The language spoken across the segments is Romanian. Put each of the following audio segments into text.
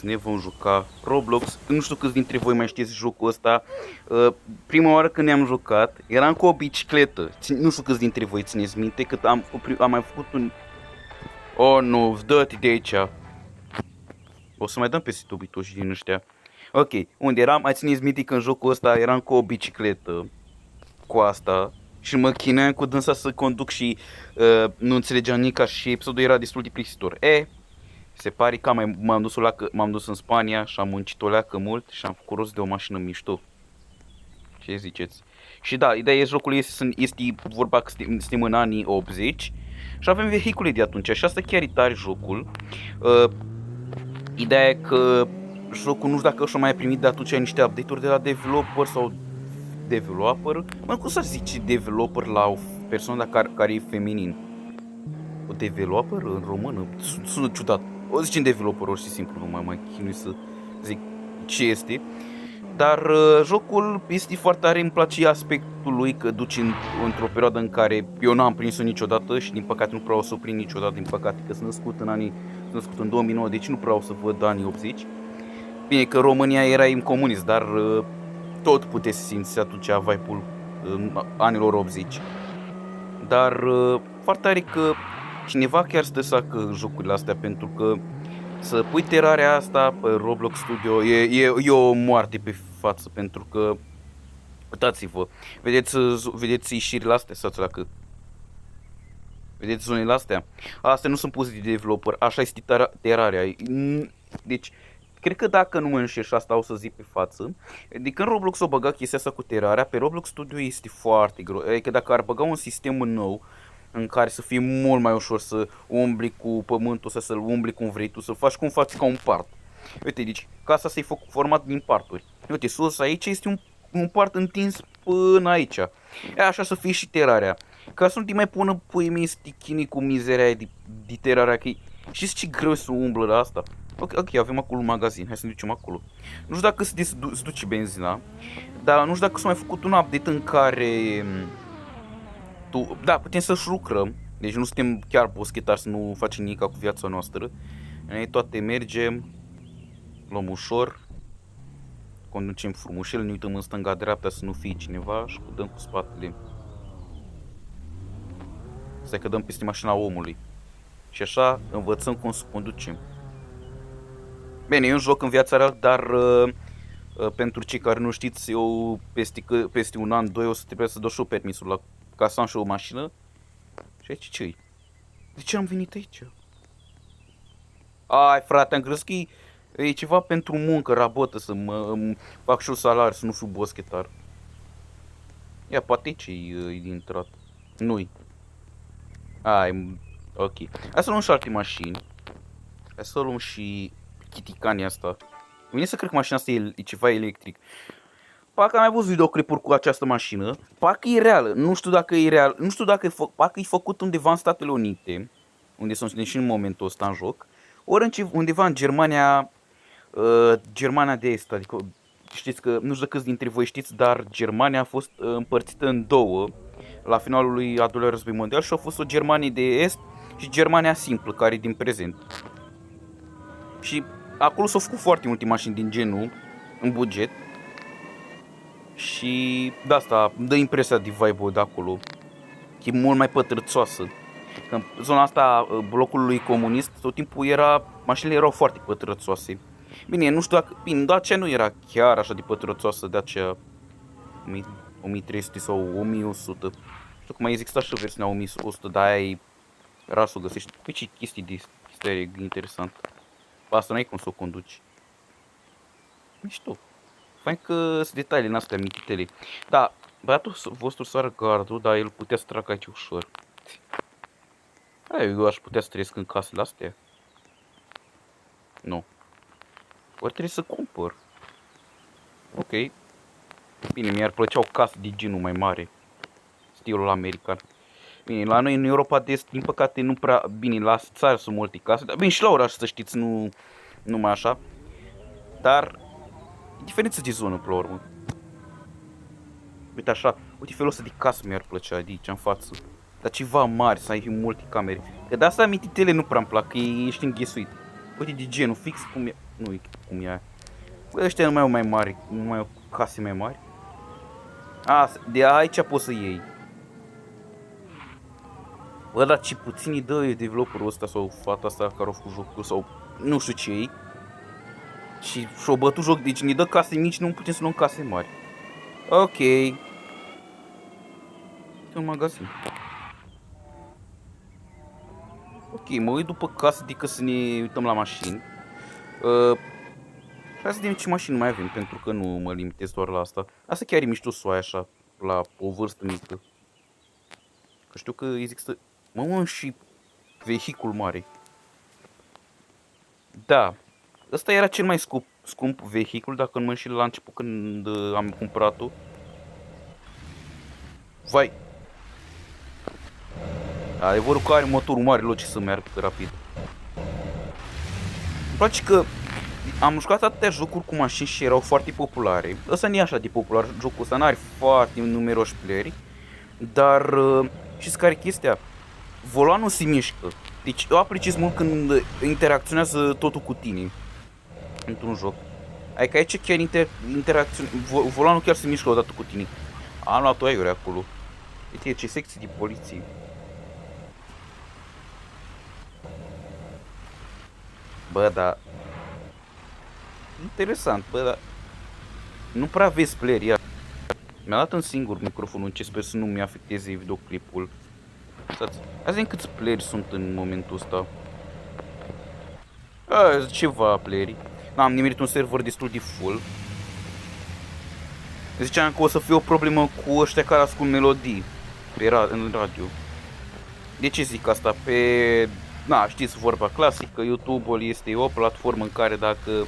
Ne vom juca Roblox. Nu știu câți dintre voi mai știți jocul ăsta. Prima oară când ne-am jucat, eram cu o bicicletă. Nu știu câți dintre voi țineți minte că am mai făcut un... Oh, nu, dă-te de aici. O să mai dăm peste dobitoși din ăștia. Ok, unde eram? Mai țineți minte că în jocul ăsta eram cu o bicicletă. Cu asta. Și mă chineam cu dânsa să conduc și nu înțelegeam nimic și episodul era destul de plictisitor. Se pare că m-am dus în Spania și am muncit o leacă mult și am făcut rost de o mașină mișto. Ce ziceți? Și da, ideea jocului este vorba că suntem în anii 80 și avem vehicule de atunci și asta chiar e tare jocul. Ideea e că jocul nu știu dacă și-a mai primit de atunci niște update-uri de la developer sau developer. Mă, cum să zici developer la o persoană care e feminin? O developer în română? Sună ciudat. O zicem developer, ori și simplu, nu mai chinui să zic ce este. Dar jocul este foarte tare, îmi place aspectul lui că duce într-o perioadă în care eu n-am prins-o niciodată și din păcate nu prea o să o prind niciodată, din păcate că sunt născut în 2009, deci nu prea o să văd anii 80. Bine că România era comunist, dar tot puteți simți atunci vibe-ul anilor 80. Dar foarte tare că cineva chiar stă să facă jocurile astea, pentru că să pui terarea asta pe Roblox Studio e o moarte pe față, pentru că uitați-vă, vedeți ieșirile astea, sau dacă vedeți zonele astea, astea nu sunt puse de developer, așa este terarea. Deci cred că dacă nu mă înșel și asta o să zic pe față, de când Roblox o băga chestia asta cu terarea, pe Roblox Studio este foarte greu. Adică dacă ar băga un sistem nou în care să fie mult mai ușor să umbli cu pământul, să-l umbli cum vrei tu, să faci cum faci ca un part. Uite, deci casa asta e format din parturi. Uite, sus aici este un part întins până aici. Așa să fie și terarea. Ca să nu te mai pună pui mei stichini cu mizeria aia de terarea, că știți ce greu să umblă la asta? Ok, avem acolo un magazin, hai să ne ducem acolo. Nu știu dacă se duce benzina, dar nu știu dacă s-a mai făcut un update în care da, putem să-și lucrăm, deci nu suntem chiar boschetari să nu facem nimic cu viața noastră. Noi toate mergem, luăm ușor, conducem frumușel, ne uităm în stânga-dreapta să nu fie cineva și dăm cu spatele. Stai că dăm peste mașina omului. Și așa învățăm cum să conducem. Bine, e un joc în viața reală, dar pentru cei care nu știți, eu peste un an, 2 o să trebuie să dau și eu permisul ca să am și o mașină. Și aici ce-i? De ce am venit aici? Ai, frate, am crezut că e ceva pentru muncă, rabotă, să mă fac și un salariu, să nu fiu boschetar. Ia, poate ce-i din intrat. Nu-i. Ai, ok. Hai să luăm și alte mașini. Hai să luăm și chiticanii asta. Vine să cred că mașina asta e ceva electric. Parcă am mai văzut videoclipuri cu această mașină. Parcă e reală. Nu știu dacă e real. Nu știu dacă parcă e făcut undeva în Statele Unite, unde sunt și în momentul ăsta în joc. Ori undeva în Germania, Germania de Est. Adică știți că, nu știu câți dintre voi știți, dar Germania a fost împărțită în două la finalul lui al doilea război mondial și a fost o Germanie de Est și Germania simplă, care e din prezent. Și acolo s-au făcut foarte multe mașini din genul, în buget. Și de asta dă impresia de vibe-ul de acolo. E mult mai pătrățoasă. Că în zona asta blocului comunist tot timpul mașinile erau foarte pătrățoase. Bine, nu știu dacă, bine, Dacia nu era chiar așa de pătrățoasă, Dacia 1300 sau 1100. Știu cum mai există și versiunea 1100, dar aia e rar să o găsești. Păi ce chestii de istorie interesant. Asta nu ai cum să o conduci. Mișto. Fain că sunt detalii în astea mititele. Da, băiatul vostru sară gardul, dar el putea să tragă aici ușor. Eu aș putea să trăiesc în casele astea. Nu. Ori trebuie să cumpăr. Ok. Bine, mi-ar plăcea o casă de genul mai mare. Stilul american. Bine, la noi în Europa de Est, din păcate, nu prea... Bine, la țară sunt multe case. Dar bine, și la oraș, să știți, nu numai așa. Dar e diferență de zonă, pe la urmă. Uite așa, uite felul ăsta de casă mi-ar plăcea de aici, în față. Dar ceva mari, să ai multe camere. Că de asta mititele nu prea-mi plac, că ești înghesuit. Uite, de genul, fix cum e... Nu, cum e aia. Bă, ăștia nu mai au mai mari, nu mai au case mai mari. De aici poți să iei. Bă, dar ce puțin îi dă developerul ăsta sau fata asta care a făcut jocul sau nu știu ce ei. Și-o bătut joc, deci ne dă case mici, nu putem să luăm case mari. Ok. E un magazin. Ok, mă uit după casă, adică să ne uităm la mașini. Hai să vedem ce mașini mai avem, pentru că nu mă limitez doar la asta. Asta chiar e mișto să o ai așa, la o vârstă mică. Că știu că există... Mă, și vehicul mare. Da. Ăsta era cel mai scump vehicul, dacă nu mă înșel la început când am cumpărat-o. Vai! Adevărul că are motorul mare, logic să meargă rapid. Îmi place că am jucat atâtea jocuri cu mașini și erau foarte populare. Ăsta nu e așa de popular, jocul ăsta n-are foarte numeroși playeri. Dar, știți care e chestia? Volanul se mișcă. Deci eu apreciez mult când interacționează totul cu tine într-un joc. Adică aici chiar volanul chiar se mișcă odată cu tine. Am luat-o aiure acolo. Uite ce secții de poliție. Bă, da. Interesant, bă, da. Nu prea vezi player, ia. Mi-a dat în singur microfonul, ce sper să nu mi afecteze videoclipul. Hai să vedem câți playeri sunt în momentul ăsta. Ceva playeri. Am nimerit un server destul de full. Ziceam că o să fie o problemă cu ăștia care ascult melodii în radio. De ce zic asta? Știți vorba clasică, YouTube-ul este o platformă în care dacă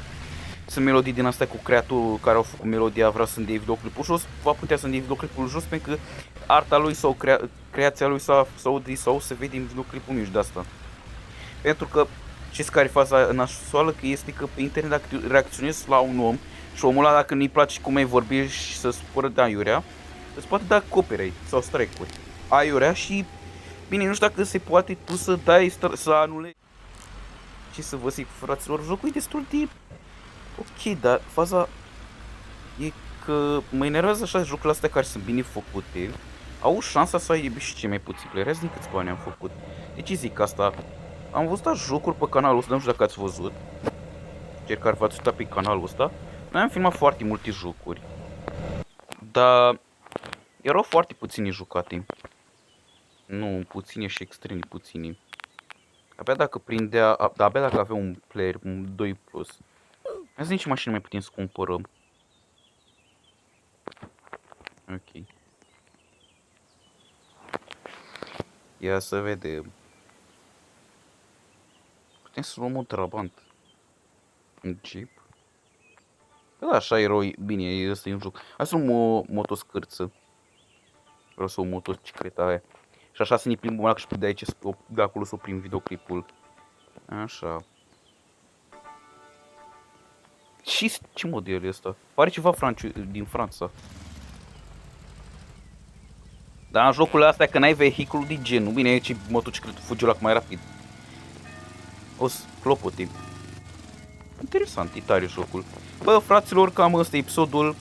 sunt melodii din astea cu creatorul care au făcut melodia, vrea să-mi dea videoclipul jos, va putea să-mi dea videoclipul jos pentru că arta lui sau creația lui sau se vede în videoclipul nici de asta. Pentru că știți care e faza nasoală? Că este că pe internet dacă reacționezi la un om și omul ăla dacă nu-i place cum ai vorbi și să supără de aiurea, îți poate da copyright sau strike-uri aiurea și bine, nu știu dacă se poate tu să dai, să anulezi. Ce să vă zic, fraților, jocul e destul de ok, dar faza e că mă enervează așa jocurile astea care sunt bine făcute. Au șansa să aibă și cei mai puțini playeri, din câți bani am făcut. De ce zic asta? Am văzut jocuri pe canalul ăsta, nu știu dacă ați văzut. Cei care v-ați uitat pe canalul ăsta. Noi am filmat foarte multe jocuri. Dar erau foarte puțini jucate. Nu, puține și extrem puțini. Abia dacă abia dacă avea un player, un 2 plus. Hai să ce mașini mai putem să cumpărăm. Ok. Ia să vedem. Putem să luăm un Trabant. Un Jeep. Da, așa eroi. Bine, ăsta e un joc. Hai să luăm o motoscârță. Vreau să o motocicleta aia. Și așa să ne plimbăm și pe de aici, de acolo să oprim videoclipul. Așa. Și ce model e ăsta? Pare ceva din Franța. Dar în jocurile astea că n-ai vehiculul de genul. Bine, aici motocicletul fuge la mai rapid. O să clopote. Interesant, e tare jocul. Bă, fraților, cam ăsta e episodul.